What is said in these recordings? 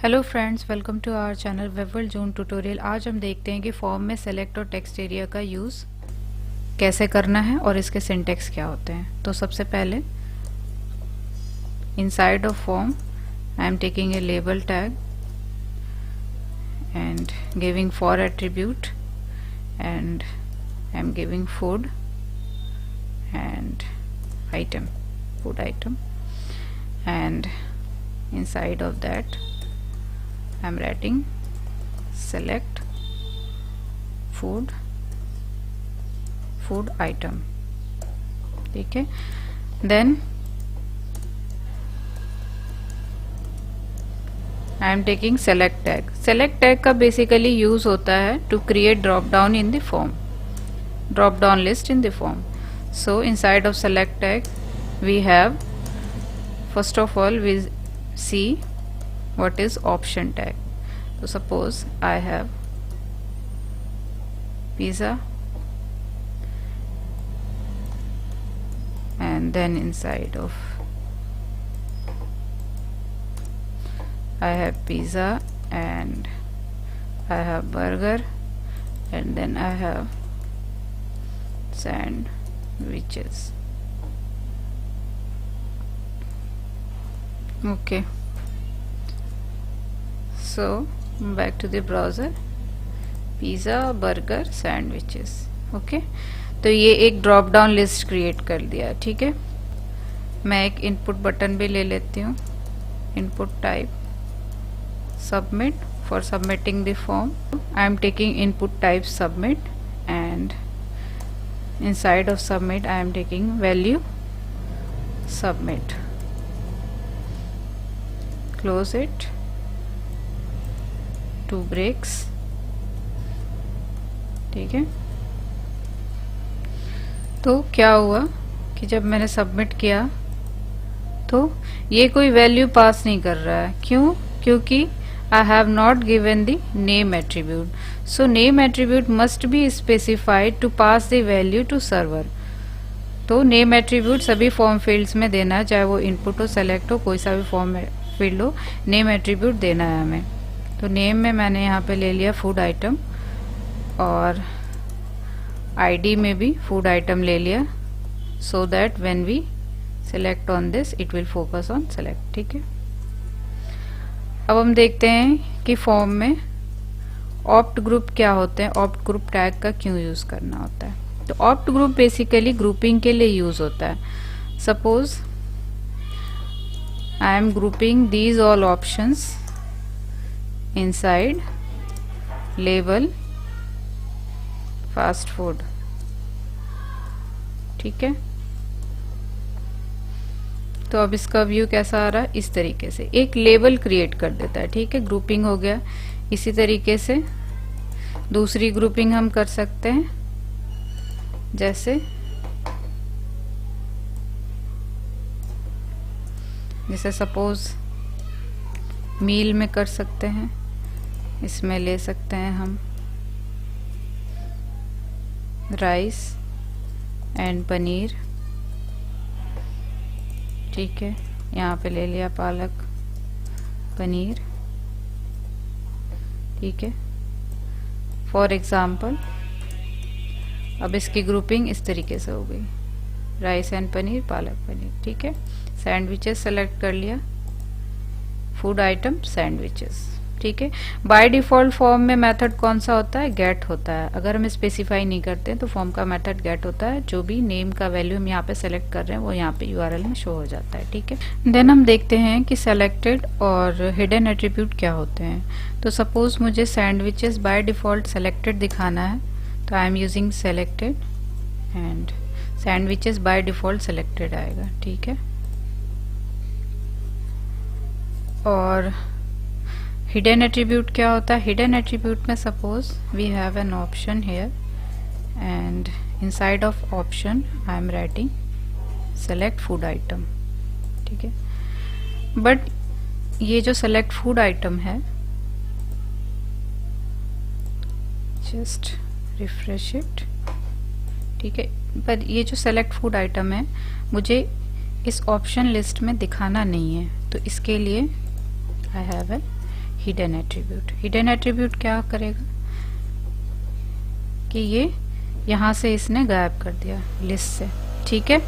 Hello friends, welcome to our channel web world June tutorial. आज हम देखते हैं कि फॉर्म में सेलेक्ट और टेक्स्ट एरिया का यूज़ कैसे करना है और इसके सिंटेक्स क्या होते हैं। तो सबसे पहले inside of form I am taking a label tag and giving for attribute and I'm giving food and item, food item, and inside of that I'm writing select food item. ठीक है, then I am taking select tag. Select tag का basically use होता है to create drop down in the form, drop down list in the form. So inside of select tag we have, first of all we see what is option tag. So suppose I have pizza and then inside of I have pizza and I have burger and then I have sandwiches. Okay, so back to the browser, pizza, burger, sandwiches. Okay, तो ये एक drop down list create कर दिया। ठीक है, मैं एक input button भी ले लेती हूँ, input type submit. For submitting the form I am taking input type submit and inside of submit I am taking value submit. Close it, two breaks. ठीक है, तो क्या हुआ कि जब मैंने सबमिट किया तो ये कोई वैल्यू पास नहीं कर रहा है। क्यों? क्योंकि I have not given the name attribute. So name attribute must be specified to pass the value to server. तो name attribute सभी फॉर्म फील्ड्स में देना है, चाहे वो इनपुट हो, सेलेक्ट हो, कोई सा भी फॉर्म फील्ड हो, नेम एट्रीब्यूट देना है हमें। तो नेम में मैंने यहाँ पे ले लिया फूड आइटम और आईडी में भी फूड आइटम ले लिया, so that when we select on this it will focus on select. ठीक है, अब हम देखते हैं कि फॉर्म में ऑप्ट ग्रुप क्या होते हैं, ऑप्ट ग्रुप टैग का क्यों यूज करना होता है। तो ऑप्ट ग्रुप बेसिकली ग्रुपिंग के लिए यूज होता है। Suppose I am grouping these all options inside label fast food. ठीक है, तो अब इसका व्यू कैसा आ रहा है, इस तरीके से एक लेबल क्रिएट कर देता है। ठीक है, ग्रुपिंग हो गया। इसी तरीके से दूसरी ग्रुपिंग हम कर सकते हैं, जैसे सपोज मील में कर सकते हैं। इसमें ले सकते हैं हम राइस एंड पनीर। ठीक है, यहाँ पे ले लिया पालक पनीर। ठीक है, फॉर एग्जाम्पल अब इसकी ग्रुपिंग इस तरीके से हो गई, राइस एंड पनीर, पालक पनीर। ठीक है, सैंडविचेस सेलेक्ट कर लिया, फूड आइटम सैंडविचेस। ठीक है, बाय डिफॉल्ट फॉर्म में मेथड कौन सा होता है, गेट होता है। अगर हम स्पेसिफाई नहीं करते हैं तो फॉर्म का मेथड गेट होता है। जो भी नेम का वैल्यू हम यहाँ पे सेलेक्ट कर रहे हैं वो यहाँ पे यूआरएल में शो हो जाता है। ठीक है, देन हम देखते हैं कि सेलेक्टेड और हिडन एट्रीब्यूट क्या होते हैं। तो सपोज मुझे सैंडविचेस बाय डिफॉल्ट सेलेक्टेड दिखाना है, तो I am using selected and sandwiches by default selected आएगा। ठीक है, और हिडन एट्रीब्यूट क्या होता है, हिडन एट्रीब्यूट में suppose we have an option here and inside of option I am writing select food item. ठीक है, बट ये जो सेलेक्ट फूड आइटम है, जस्ट रिफ्रेश इट। ठीक है, पर ये जो सेलेक्ट फूड आइटम है मुझे इस ऑप्शन लिस्ट में दिखाना नहीं है, तो इसके लिए I have a hidden attribute. Hidden attribute क्या करेगा कि ये यहाँ से इसने गायब कर दिया लिस्ट से, ठीक है।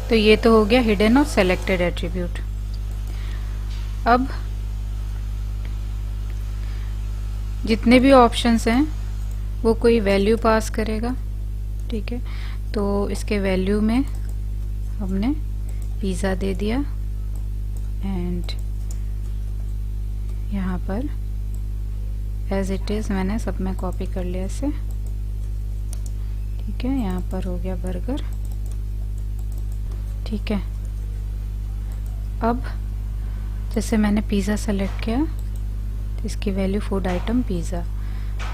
तो ये तो हो गया हिडन और सेलेक्टेड एट्रीब्यूट। अब जितने भी ऑप्शंस हैं वो कोई वैल्यू पास करेगा, ठीक है। तो इसके वैल्यू में हमने पिज़्ज़ा दे दिया एंड यहाँ पर एज इट इज़ मैंने सब में कॉपी कर लिया इसे, ठीक है। यहाँ पर हो गया बर्गर, ठीक है। अब जैसे मैंने पिज़्ज़ा सेलेक्ट किया तो इसकी value food item pizza.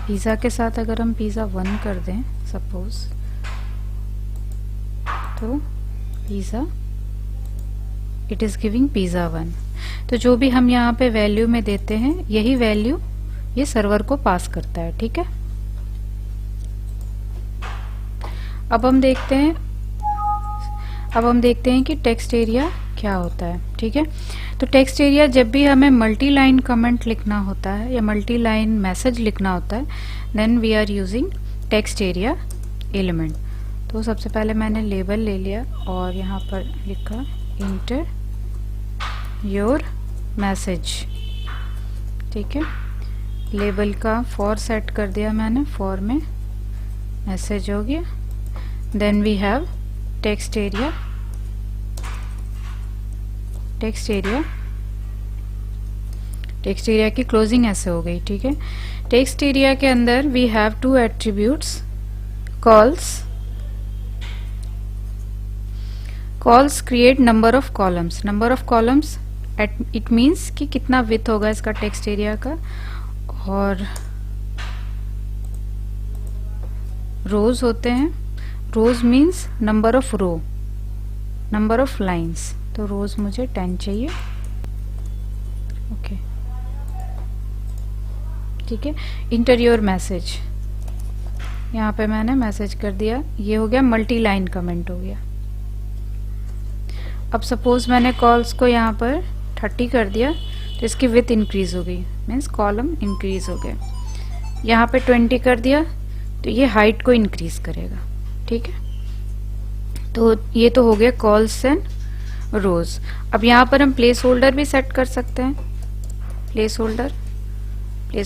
Pizza के साथ अगर हम पिज़्ज़ा 1 कर दें सपोज, तो pizza it is giving pizza 1। तो जो भी हम यहाँ पे वैल्यू में देते हैं यही वैल्यू ये सर्वर को पास करता है, ठीक है। अब हम देखते हैं कि टेक्स्ट एरिया क्या होता है, ठीक है। तो टेक्स्ट एरिया जब भी हमें मल्टी लाइन कमेंट लिखना होता है या मल्टी लाइन मैसेज लिखना होता है, then we are using text area element. तो सबसे पहले मैंने लेबल ले लिया और यहाँ पर लिखा इंटर योर मैसेज, ठीक है। लेबल का फॉर सेट कर दिया मैंने, फॉर में मैसेज हो गया। Then we have text area, text area की क्लोजिंग ऐसे हो गई, ठीक है। टेक्स्ट एरिया के अंदर we have 2 attributes, cols create number of columns. Number of columns it means कि कितना विड्थ होगा इसका टेक्स्ट एरिया का, और रोज होते हैं, rows means number of row, number of lines. तो रोज मुझे 10 चाहिए, ओके, ठीक है। इंटीरियर मैसेज, यहाँ पे मैंने मैसेज कर दिया, ये हो गया मल्टी लाइन कमेंट हो गया। अब सपोज मैंने कॉल्स को यहाँ पर 30 कर दिया तो इसकी विड्थ इंक्रीज हो गई, मीन्स कॉलम इंक्रीज हो गया। यहाँ पे 20 कर दिया तो ये हाइट को इंक्रीज करेगा, ठीक है। तो ये तो हो गया कॉल्स एंड रोज। अब यहाँ पर हम प्लेस होल्डर भी सेट कर सकते हैं, place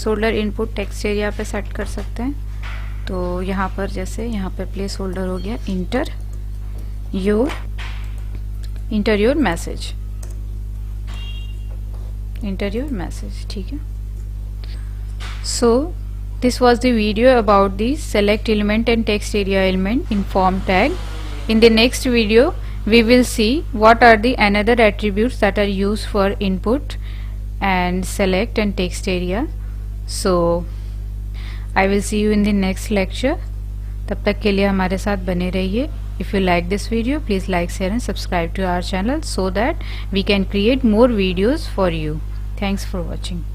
holder input text area पे सेट कर सकते हैं। तो यहाँ पर जैसे यहाँ पे प्लेस होल्डर हो गया इंटर योर मैसेज, ठीक है। सो this was the video about the select element and text area element in form tag. In the next video we will see what are the another attributes that are used for input and select and text area. So I will see you in the next lecture. तब तक के लिए हमारे साथ बने रहिए। If you like this video, please like, share and subscribe to our channel so that we can create more videos for you. Thanks for watching.